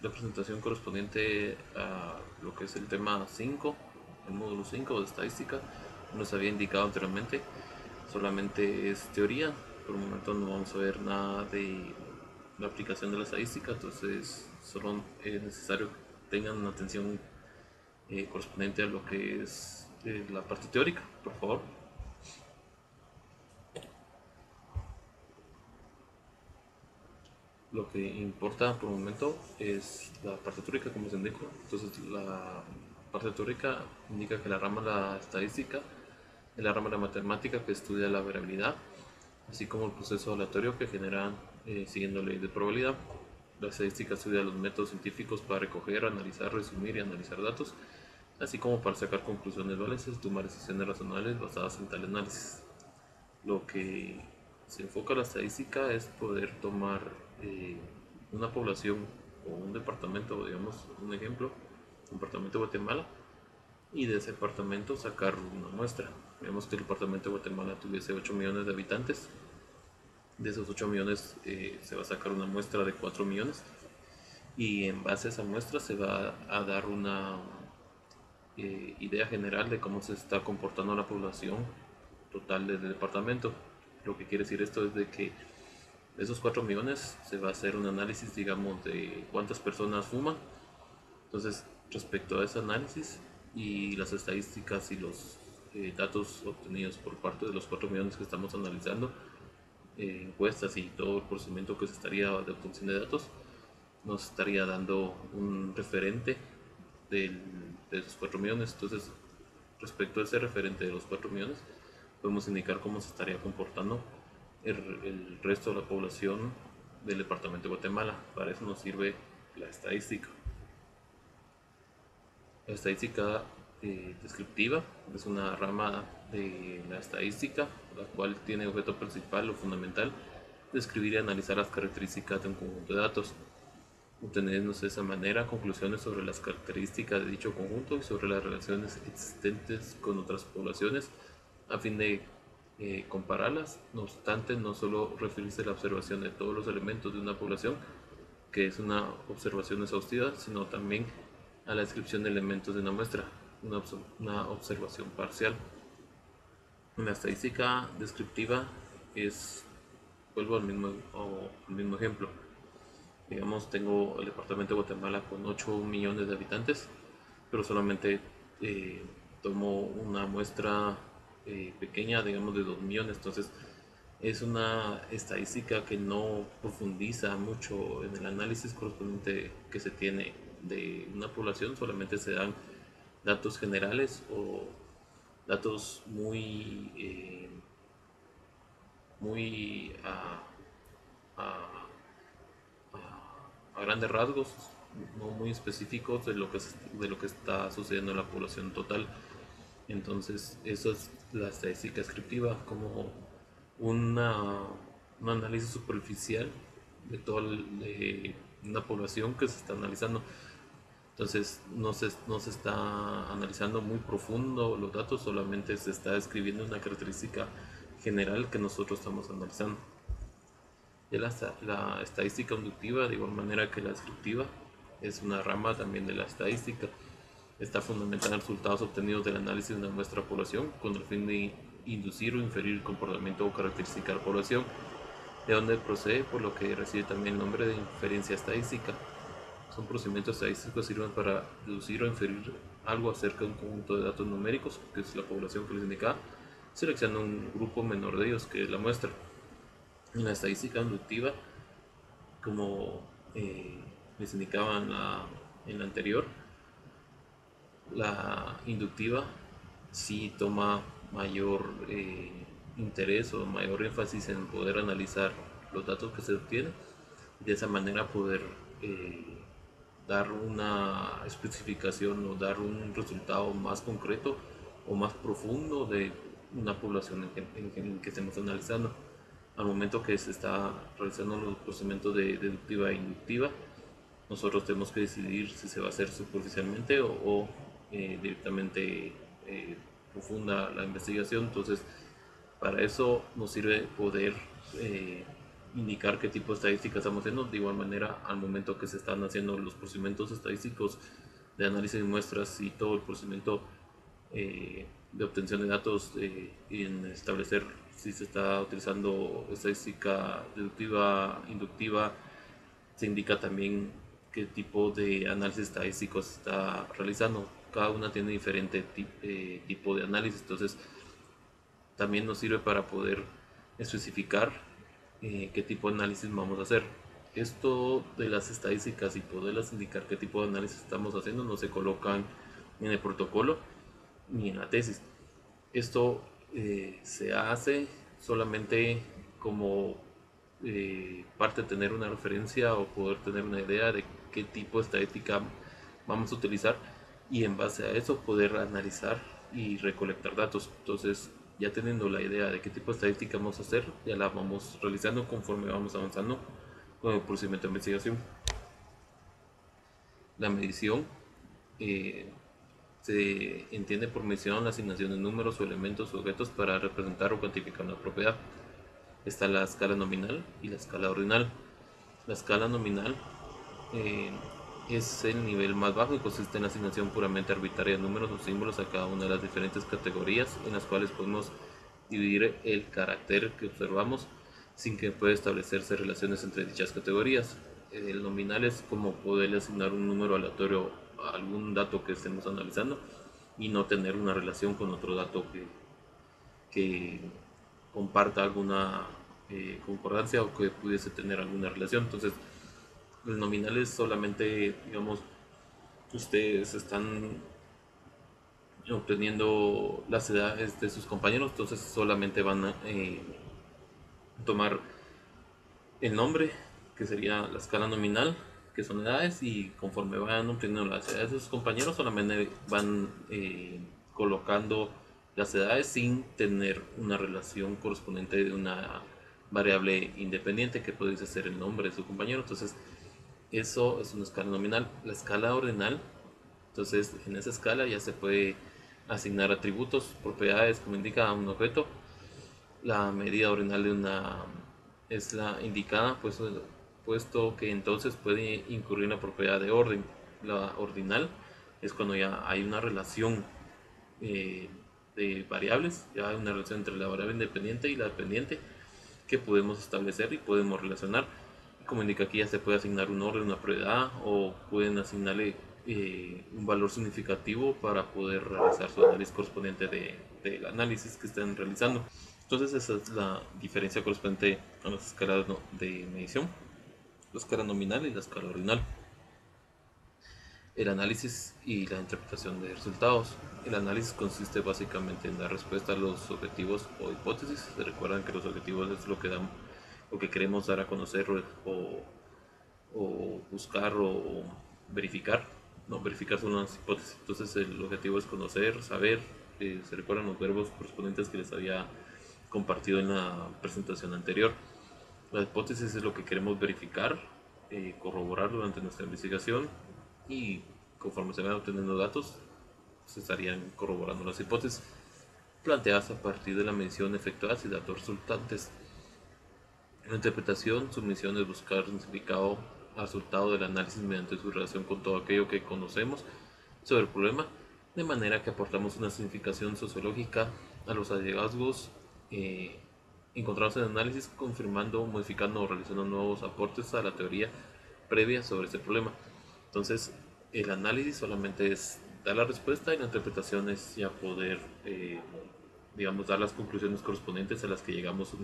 la presentación correspondiente a lo que es el tema 5, el módulo 5 de estadística. Nos había indicado anteriormente, solamente es teoría. Por el momento no vamos a ver nada de la aplicación de la estadística, entonces solo es necesario que tengan una atención correspondiente a lo que es la parte teórica, por favor. Lo que importa por el momento es la parte teórica, como se indicó. Entonces, la parte teórica indica que la rama de la estadística es la rama de la matemática que estudia la variabilidad, así como el proceso aleatorio que generan siguiendo leyes de probabilidad. La estadística estudia los métodos científicos para recoger, analizar, resumir y analizar datos, así como para sacar conclusiones valiosas y tomar decisiones razonables basadas en tal análisis. Lo que se enfoca la estadística es poder tomar eh, una población o un departamento, digamos un ejemplo, un departamento de Guatemala, y de ese departamento sacar una muestra. Vemos que el departamento de Guatemala tuviese 8 millones de habitantes. De esos 8 millones se va a sacar una muestra de 4 millones y en base a esa muestra se va a dar una idea general de cómo se está comportando la población total del departamento. Lo que quiere decir esto es de que de esos 4 millones se va a hacer un análisis, digamos, de cuántas personas fuman. Entonces, respecto a ese análisis y las estadísticas y los datos obtenidos por parte de los 4 millones que estamos analizando, encuestas y todo el procedimiento que se estaría de obtención de datos, nos estaría dando un referente de esos 4 millones. Entonces, respecto a ese referente de los 4 millones, podemos indicar cómo se estaría comportando el resto de la población del departamento de Guatemala. Para eso nos sirve la estadística. La estadística descriptiva es una rama de la estadística, la cual tiene objeto principal o fundamental describir y analizar las características de un conjunto de datos, obteniendo de esa manera conclusiones sobre las características de dicho conjunto y sobre las relaciones existentes con otras poblaciones a fin de compararlas. No obstante, no solo referirse a la observación de todos los elementos de una población, que es una observación exhaustiva, sino también a la descripción de elementos de una muestra, una observación parcial. La estadística descriptiva es, vuelvo al mismo ejemplo. Digamos, tengo el departamento de Guatemala con 8 millones de habitantes, pero solamente eh, tomo una muestra pequeña, digamos, de 2 millones. Entonces, es una estadística que no profundiza mucho en el análisis correspondiente que se tiene de una población, solamente se dan datos generales o datos muy a- a grandes rasgos, no muy específicos de lo que está sucediendo en la población total. Entonces, eso es la estadística descriptiva, como una, un análisis superficial de toda una población que se está analizando. Entonces, no se está analizando muy profundo los datos, solamente se está describiendo una característica general que nosotros estamos analizando. Ya la estadística inductiva, de igual manera que la descriptiva, es una rama también de la estadística. Está fundamentada en resultados obtenidos del análisis de una muestra de población con el fin de inducir o inferir el comportamiento o característica de la población, de donde procede por lo que recibe también el nombre de inferencia estadística. Son procedimientos estadísticos que sirven para deducir o inferir algo acerca de un conjunto de datos numéricos, que es la población que les indicaba, seleccionando un grupo menor de ellos, que es la muestra. En la estadística inductiva, como les indicaba en la anterior, la inductiva sí toma mayor interés o mayor énfasis en poder analizar los datos que se obtienen y de esa manera poder dar una especificación o dar un resultado más concreto o más profundo de una población en que estemos analizando. Al momento que se está realizando los procedimientos de deductiva e inductiva, nosotros tenemos que decidir si se va a hacer superficialmente o directamente profunda la investigación. Entonces, para eso nos sirve poder indicar qué tipo de estadística estamos haciendo. De igual manera, al momento que se están haciendo los procedimientos estadísticos de análisis de muestras y todo el procedimiento de obtención de datos, y en establecer si se está utilizando estadística deductiva, inductiva, se indica también qué tipo de análisis estadístico se está realizando. Cada una tiene diferente tipo de análisis, entonces también nos sirve para poder especificar qué tipo de análisis vamos a hacer. Esto de las estadísticas y poderlas indicar qué tipo de análisis estamos haciendo no se colocan en el protocolo ni en la tesis. Esto se hace solamente como parte de tener una referencia o poder tener una idea de qué tipo de estadística vamos a utilizar y en base a eso poder analizar y recolectar datos. Entonces, ya teniendo la idea de qué tipo de estadística vamos a hacer, ya la vamos realizando conforme vamos avanzando con el procedimiento de investigación. La medición eh, se entiende por medición la asignación de números o elementos o objetos para representar o cuantificar una propiedad. Está la escala nominal y la escala ordinal. La escala nominal eh, es el nivel más bajo y consiste en la asignación puramente arbitraria de números o símbolos a cada una de las diferentes categorías en las cuales podemos dividir el carácter que observamos sin que pueda establecerse relaciones entre dichas categorías. El nominal es como poderle asignar un número aleatorio a algún dato que estemos analizando y no tener una relación con otro dato que comparta alguna concordancia o que pudiese tener alguna relación. Entonces, el nominal es solamente, digamos, ustedes están obteniendo las edades de sus compañeros, entonces solamente van a tomar el nombre, que sería la escala nominal, que son edades, y conforme van obteniendo las edades de sus compañeros, solamente van colocando las edades sin tener una relación correspondiente de una variable independiente que puede ser el nombre de su compañero. Entonces, eso es una escala nominal. La escala ordinal, entonces en esa escala ya se puede asignar atributos, propiedades, como indica un objeto. La medida ordinal de una es la indicada, pues, puesto que entonces puede incurrir en la propiedad de orden. La ordinal es cuando ya hay una relación de variables, ya hay una relación entre la variable independiente y la dependiente que podemos establecer y podemos relacionar. Como indica aquí, ya se puede asignar un orden, una propiedad, o pueden asignarle un valor significativo para poder realizar su análisis correspondiente del análisis que estén realizando. Entonces esa es la diferencia correspondiente a las escalas de medición, la escala nominal y la escala ordinal. El análisis y la interpretación de resultados. El análisis consiste básicamente en dar respuesta a los objetivos o hipótesis. Se recuerdan que los objetivos es lo que queremos dar a conocer o buscar o verificar. No, verificar son las hipótesis. Entonces el objetivo es conocer, saber. Se recuerdan los verbos correspondientes que les había compartido en la presentación anterior. La hipótesis es lo que queremos verificar, corroborar durante nuestra investigación, y conforme se van obteniendo datos se estarían corroborando las hipótesis planteadas a partir de la medición efectuada y datos resultantes. En la interpretación, su misión es buscar un significado al resultado del análisis mediante su relación con todo aquello que conocemos sobre el problema, de manera que aportamos una significación sociológica a los hallazgos encontrados en el análisis, confirmando, modificando o realizando nuevos aportes a la teoría previa sobre ese problema. Entonces, el análisis solamente es dar la respuesta y la interpretación es ya poder, digamos, dar las conclusiones correspondientes a las que llegamos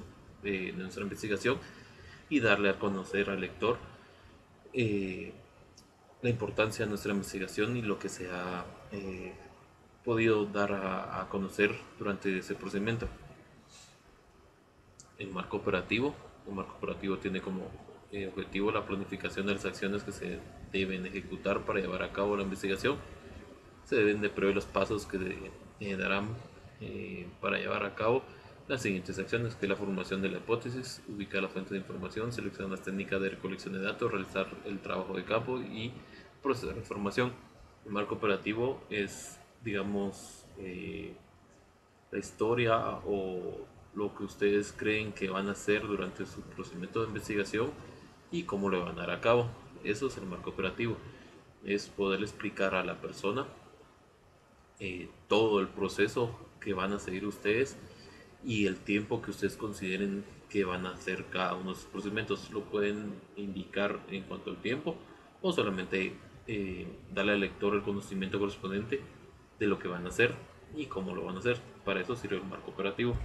de nuestra investigación y darle a conocer al lector eh, la importancia de nuestra investigación y lo que se ha podido dar a conocer durante ese procedimiento. El marco operativo. Un marco operativo tiene como objetivo la planificación de las acciones que se deben ejecutar para llevar a cabo la investigación. Se deben de prever los pasos que darán para llevar a cabo las siguientes acciones, que es la formulación de la hipótesis, ubicar la fuente de información, seleccionar las técnicas de recolección de datos, realizar el trabajo de campo y procesar la información. El marco operativo es, digamos, la historia o lo que ustedes creen que van a hacer durante su procedimiento de investigación y cómo lo van a dar a cabo. Eso es el marco operativo, es poder explicar a la persona todo el proceso que van a seguir ustedes y el tiempo que ustedes consideren que van a hacer cada uno de sus procedimientos. Lo pueden indicar en cuanto al tiempo o solamente darle al lector el conocimiento correspondiente de lo que van a hacer y cómo lo van a hacer. Para eso sirve el marco operativo.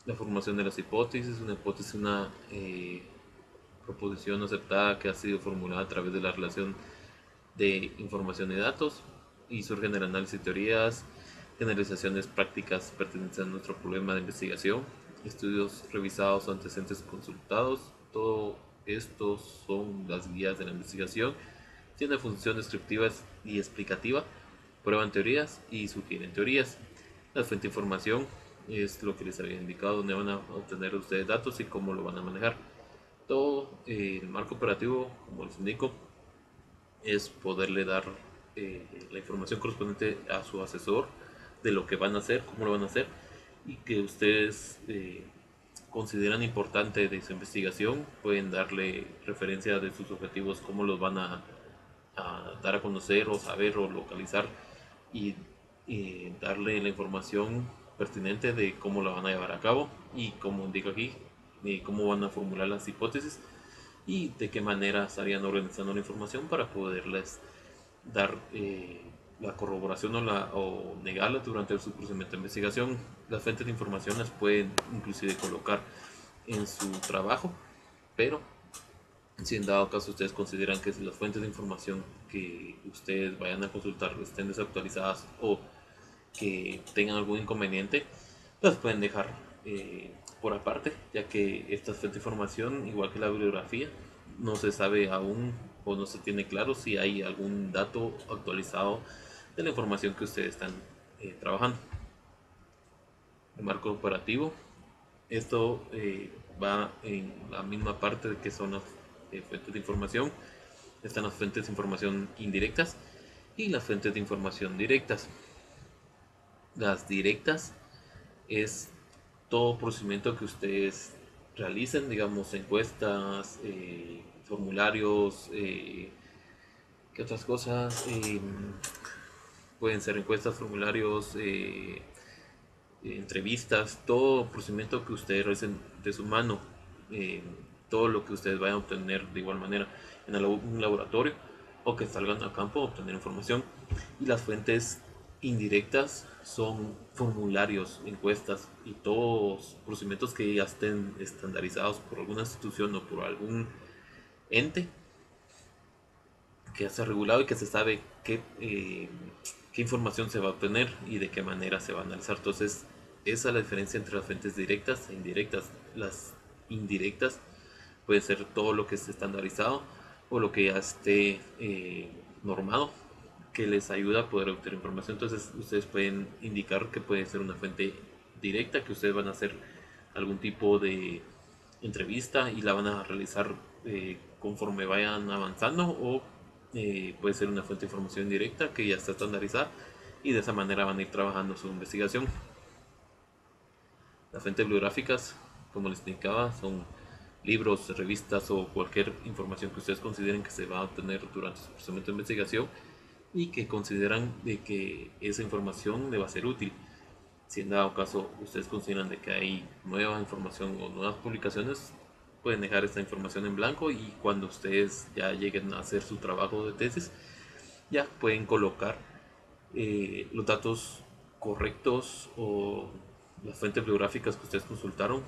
La formación de las hipótesis. Una hipótesis es una proposición aceptada que ha sido formulada a través de la relación de información y datos y surgen del análisis de teorías, generalizaciones prácticas pertenecientes a nuestro problema de investigación, estudios revisados o antecedentes consultados. Todo estos son las guías de la investigación. Tiene función descriptiva y explicativa, prueban teorías y sugieren teorías. La fuente de información es lo que les había indicado, donde van a obtener ustedes datos y cómo lo van a manejar. Todo el marco operativo, como les indico, es poderle dar la información correspondiente a su asesor de lo que van a hacer, cómo lo van a hacer y que ustedes consideran importante de su investigación. Pueden darle referencia de sus objetivos, cómo los van a dar a conocer o saber o localizar y darle la información pertinente de cómo la van a llevar a cabo y como indico aquí, cómo van a formular las hipótesis y de qué manera estarían organizando la información para poderles dar la corroboración o negarla durante su procedimiento de investigación. Las fuentes de información las pueden inclusive colocar en su trabajo, pero si en dado caso ustedes consideran que las fuentes de información que ustedes vayan a consultar estén desactualizadas o que tengan algún inconveniente, las pueden dejar por aparte, ya que esta fuente de información, igual que la bibliografía, no se sabe aún o no se tiene claro si hay algún dato actualizado de la información que ustedes están trabajando. El marco operativo, esto va en la misma parte de que son las fuentes de información. Están las fuentes de información indirectas y las fuentes de información directas. Las directas es todo procedimiento que ustedes realicen, digamos encuestas, formularios, ¿qué otras cosas? Pueden ser encuestas, formularios, entrevistas, todo procedimiento que ustedes realicen de su mano, todo lo que ustedes vayan a obtener de igual manera en un laboratorio o que salgan a campo a obtener información. Y las fuentes indirectas son formularios, encuestas y todos procedimientos que ya estén estandarizados por alguna institución o por algún ente que ya está regulado y que se sabe qué información se va a obtener y de qué manera se va a analizar. Entonces, esa es la diferencia entre las fuentes directas e indirectas. Las indirectas puede ser todo lo que esté estandarizado o lo que ya esté normado, que les ayuda a poder obtener información. Entonces ustedes pueden indicar que puede ser una fuente directa, que ustedes van a hacer algún tipo de entrevista y la van a realizar conforme vayan avanzando, o puede ser una fuente de información directa que ya está estandarizada y de esa manera van a ir trabajando su investigación. Las fuentes bibliográficas, como les indicaba, son libros, revistas o cualquier información que ustedes consideren que se va a obtener durante su procedimiento de investigación y que consideran de que esa información le va a ser útil. Si en dado caso ustedes consideran de que hay nueva información o nuevas publicaciones, pueden dejar esta información en blanco y cuando ustedes ya lleguen a hacer su trabajo de tesis, ya pueden colocar los datos correctos o las fuentes bibliográficas que ustedes consultaron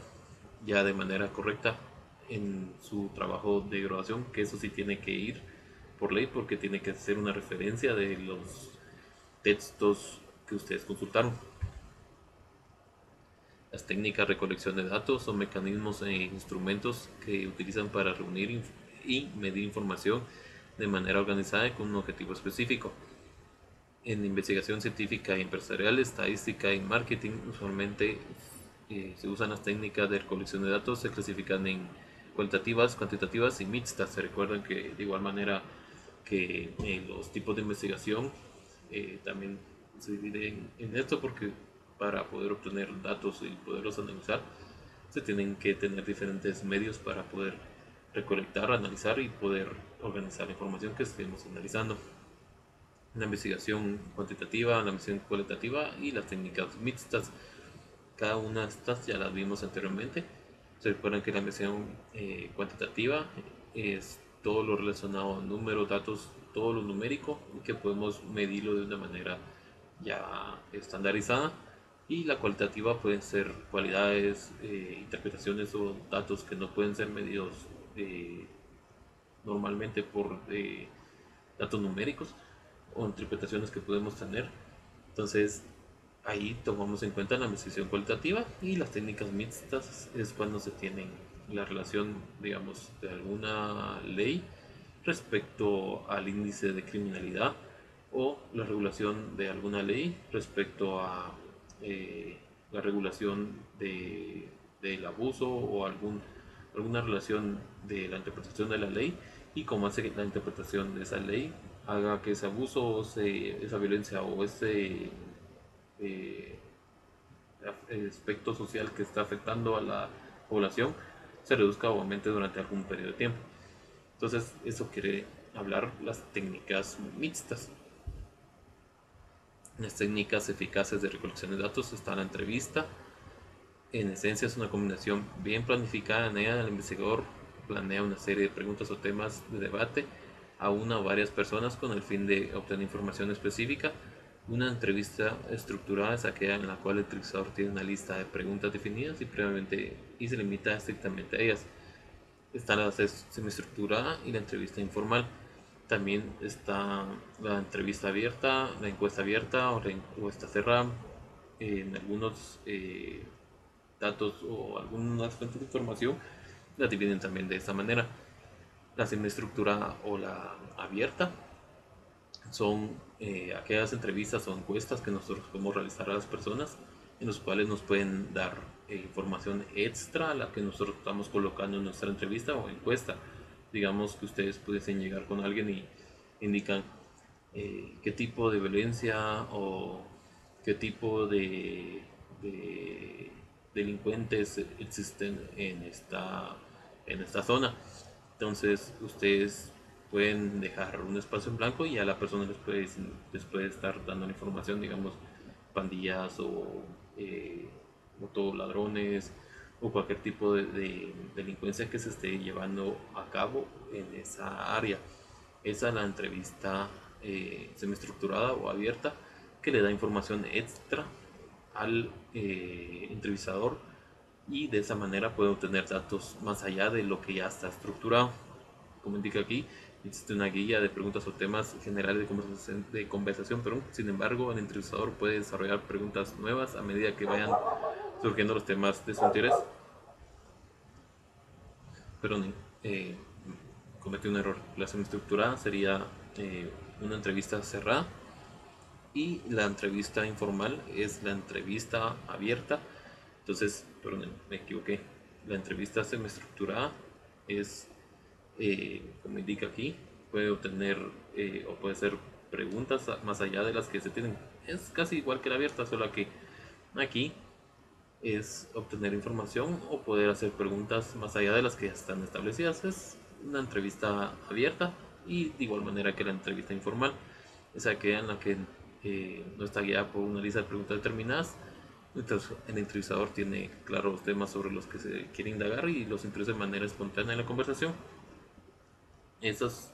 ya de manera correcta en su trabajo de graduación, que eso sí tiene que ir por ley porque tiene que ser una referencia de los textos que ustedes consultaron. Las técnicas de recolección de datos son mecanismos e instrumentos que utilizan para reunir y medir información de manera organizada y con un objetivo específico. En investigación científica y empresarial, estadística y marketing, usualmente se usan las técnicas de recolección de datos, se clasifican en cualitativas, cuantitativas y mixtas. Se recuerdan que de igual manera que los tipos de investigación también se dividen en esto porque para poder obtener datos y poderlos analizar, se tienen que tener diferentes medios para poder recolectar, analizar y poder organizar la información que estemos analizando. La investigación cuantitativa, la investigación cualitativa y las técnicas mixtas. Cada una de estas ya las vimos anteriormente. Se recuerdan que la investigación cuantitativa es todo lo relacionado a números, datos, todo lo numérico y que podemos medirlo de una manera ya estandarizada. Y la cualitativa pueden ser cualidades, interpretaciones o datos que no pueden ser medidos normalmente por datos numéricos o interpretaciones que podemos tener. Entonces ahí tomamos en cuenta la investigación cualitativa, y las técnicas mixtas es cuando se tiene la relación, digamos, de alguna ley respecto al índice de criminalidad o la regulación de alguna ley respecto a la regulación del abuso o alguna relación de la interpretación de la ley y cómo hace que la interpretación de esa ley haga que ese abuso o esa violencia o ese eh, aspecto social que está afectando a la población se reduzca o aumente durante algún periodo de tiempo. Entonces eso quiere hablar las técnicas mixtas. Las técnicas eficaces de recolección de datos está la entrevista. En esencia es una combinación bien planificada. En ella el investigador planea una serie de preguntas o temas de debate a una o varias personas con el fin de obtener información específica. Una entrevista estructurada es aquella en la cual el entrevistador tiene una lista de preguntas definidas y se limita estrictamente a ellas. Está la semiestructurada y la entrevista informal. También está la entrevista abierta, la encuesta abierta o la encuesta cerrada. En algunos datos o algunas fuentes de información la dividen también de esta manera. La semiestructurada o la abierta son aquellas entrevistas o encuestas que nosotros podemos realizar a las personas, en los cuales nos pueden dar información extra a la que nosotros estamos colocando en nuestra entrevista o encuesta. Digamos que ustedes pudiesen llegar con alguien y indican qué tipo de violencia o qué tipo de delincuentes existen en esta zona. Entonces ustedes pueden dejar un espacio en blanco y a la persona les puede estar dando la información, digamos, pandillas o ladrones o cualquier tipo de delincuencia que se esté llevando a cabo en esa área. Esa es la entrevista semiestructurada o abierta, que le da información extra al entrevistador, y de esa manera puede obtener datos más allá de lo que ya está estructurado. Como indica aquí, existe una guía de preguntas o temas generales de conversación, pero sin embargo el entrevistador puede desarrollar preguntas nuevas a medida que vayan surgiendo los temas de su interés. Perdón, cometí un error. La semiestructurada sería una entrevista cerrada, y la entrevista informal es la entrevista abierta. Entonces, perdón, me equivoqué. La entrevista semiestructurada es, como indica aquí, puede obtener o puede ser preguntas más allá de las que se tienen. Es casi igual que la abierta, solo que aquí es obtener información o poder hacer preguntas más allá de las que ya están establecidas. Es una entrevista abierta, y de igual manera que la entrevista informal es aquella en la que no está guiada por una lista de preguntas determinadas. Entonces, el entrevistador tiene claros temas sobre los que se quiere indagar y los introduce de manera espontánea en la conversación. Esas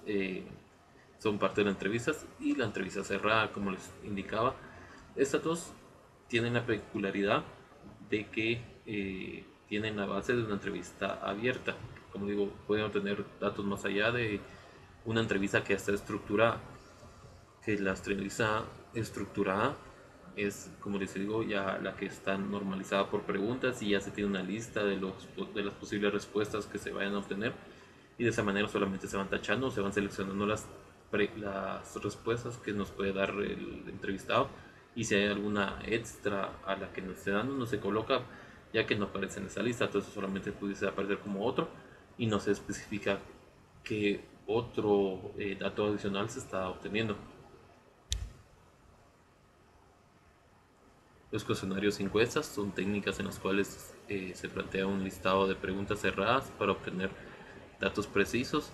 son parte de las entrevistas, y la entrevista cerrada, como les indicaba. Estas dos tienen la peculiaridad de que tienen la base de una entrevista abierta. Como digo, pueden obtener datos más allá de una entrevista que ya está estructurada. Que la entrevista estructurada es, como les digo, ya la que está normalizada por preguntas y ya se tiene una lista de las posibles respuestas que se vayan a obtener, y de esa manera solamente se van tachando, se van seleccionando las respuestas que nos puede dar el entrevistado, y si hay alguna extra a la que nos esté dando no se coloca, ya que no aparece en esa lista. Entonces solamente pudiese aparecer como otro y no se especifica qué otro dato adicional se está obteniendo. Los cuestionarios y encuestas son técnicas en las cuales se plantea un listado de preguntas cerradas para obtener datos precisos.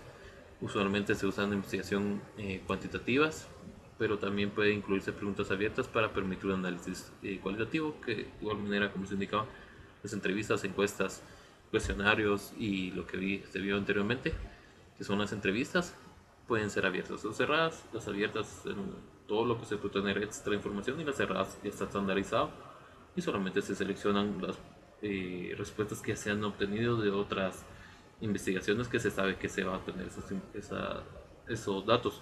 Usualmente se usan en investigación cuantitativas, pero también puede incluirse preguntas abiertas para permitir un análisis cualitativo, que de igual manera, como se indicaba, las entrevistas, encuestas, cuestionarios y lo que se vio anteriormente, que son las entrevistas, pueden ser abiertas o cerradas. Las abiertas en todo lo que se puede tener extra información, y las cerradas ya está estandarizado y solamente se seleccionan las respuestas que se han obtenido de otras investigaciones que se sabe que se va a obtener esos datos.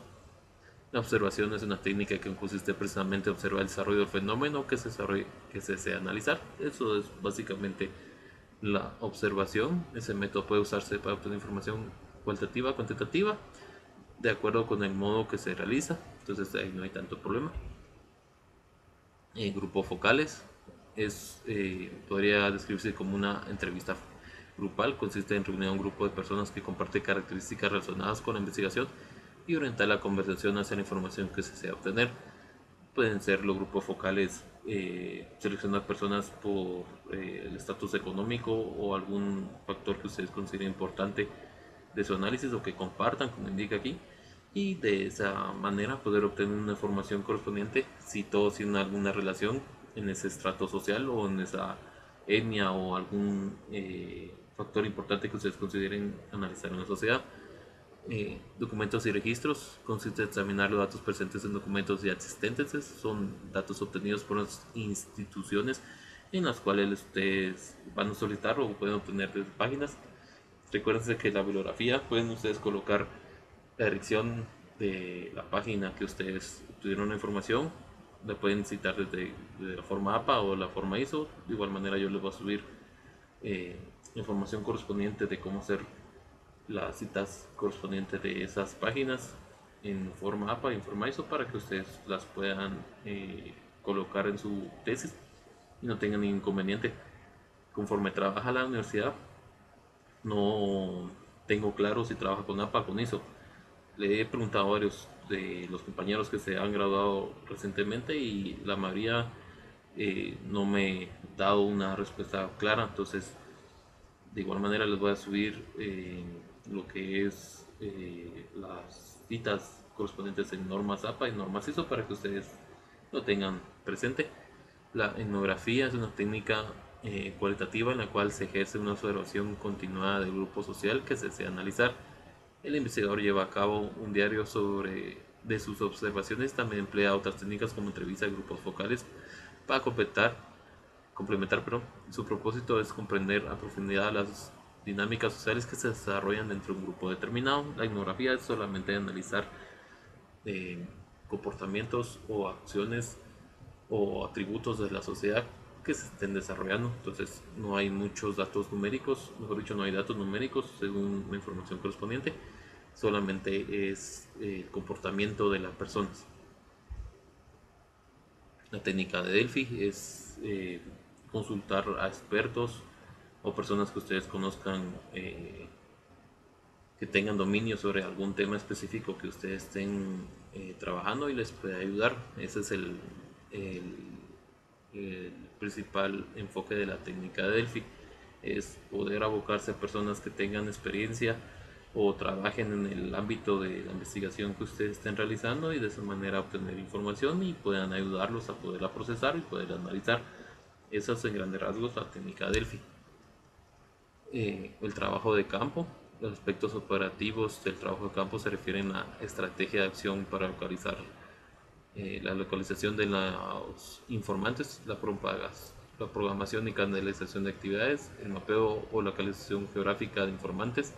La observación es una técnica que consiste precisamente en observar el desarrollo del fenómeno que se desea analizar. Eso es básicamente la observación. Ese método puede usarse para obtener información cualitativa, cuantitativa, de acuerdo con el modo que se realiza. Entonces ahí no hay tanto problema. Grupos focales podría describirse como una entrevista grupal. Consiste en reunir a un grupo de personas que comparten características relacionadas con la investigación y orientar la conversación hacia la información que se desea obtener. Pueden ser los grupos focales, seleccionar personas por el estatus económico o algún factor que ustedes consideren importante de su análisis o que compartan, como indica aquí, y de esa manera poder obtener una información correspondiente si todos tienen alguna relación en ese estrato social o en esa etnia o algún factor importante que ustedes consideren analizar en la sociedad. Documentos y registros consiste en examinar los datos presentes en documentos ya existentes. Son datos obtenidos por las instituciones en las cuales ustedes van a solicitar o pueden obtener desde páginas. Recuerden que la bibliografía pueden ustedes colocar la dirección de la página que ustedes obtuvieron la información. La pueden citar desde la forma APA o la forma ISO. De igual manera yo les voy a subir información correspondiente de cómo hacer las citas correspondientes de esas páginas en forma APA y en forma ISO para que ustedes las puedan colocar en su tesis y no tengan ningún inconveniente. Conforme trabaja la universidad, no tengo claro si trabaja con APA o con ISO. Le he preguntado a varios de los compañeros que se han graduado recientemente y la mayoría no me ha dado una respuesta clara. Entonces, de igual manera les voy a subir lo que es las citas correspondientes en normas APA y normas ISO para que ustedes lo tengan presente. La etnografía es una técnica cualitativa en la cual se ejerce una observación continuada del grupo social que se desea analizar. El investigador lleva a cabo un diario de sus observaciones. También emplea otras técnicas como entrevista de grupos focales para complementar. Su propósito es comprender a profundidad las dinámicas sociales que se desarrollan dentro de un grupo determinado. La etnografía es solamente analizar comportamientos o acciones o atributos de la sociedad que se estén desarrollando. Entonces no hay muchos datos numéricos, mejor dicho, no hay datos numéricos según la información correspondiente, solamente es el comportamiento de las personas. La técnica de Delphi es consultar a expertos o personas que ustedes conozcan que tengan dominio sobre algún tema específico que ustedes estén trabajando y les puede ayudar. Ese es el principal enfoque de la técnica de Delphi, es poder abocarse a personas que tengan experiencia o trabajen en el ámbito de la investigación que ustedes estén realizando y de esa manera obtener información y puedan ayudarlos a poderla procesar y poder analizar. Esa es en grandes rasgos la técnica Delphi. El trabajo de campo. Los aspectos operativos del trabajo de campo se refieren a estrategia de acción para localizar la localización de los informantes, la programación y canalización de actividades, el mapeo o localización geográfica de informantes.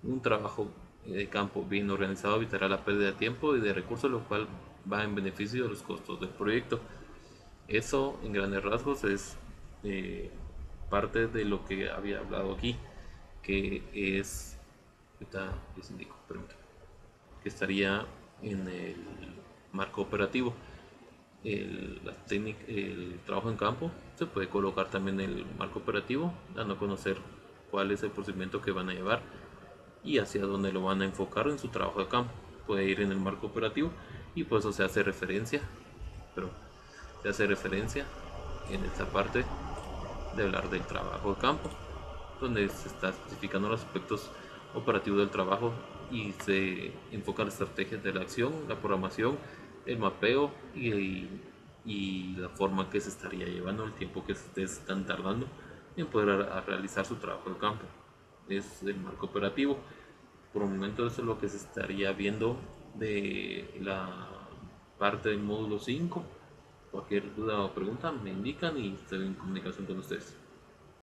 Un trabajo de campo bien organizado evitará la pérdida de tiempo y de recursos, lo cual va en beneficio de los costos del proyecto. Eso en grandes rasgos es parte de lo que había hablado aquí, que es, les indico, que estaría en el marco operativo. El trabajo en campo se puede colocar también en el marco operativo, dando a conocer cuál es el procedimiento que van a llevar y hacia dónde lo van a enfocar en su trabajo de campo. Puede ir en el marco operativo y por eso se hace referencia en esta parte de hablar del trabajo de campo, donde se está especificando los aspectos operativos del trabajo y se enfocan las estrategias de la acción, la programación, el mapeo y la forma que se estaría llevando, el tiempo que se están tardando en poder realizar su trabajo de campo. Es el marco operativo. Por un momento eso es lo que se estaría viendo de la parte del módulo 5. Cualquier duda o pregunta me indican y estoy en comunicación con ustedes.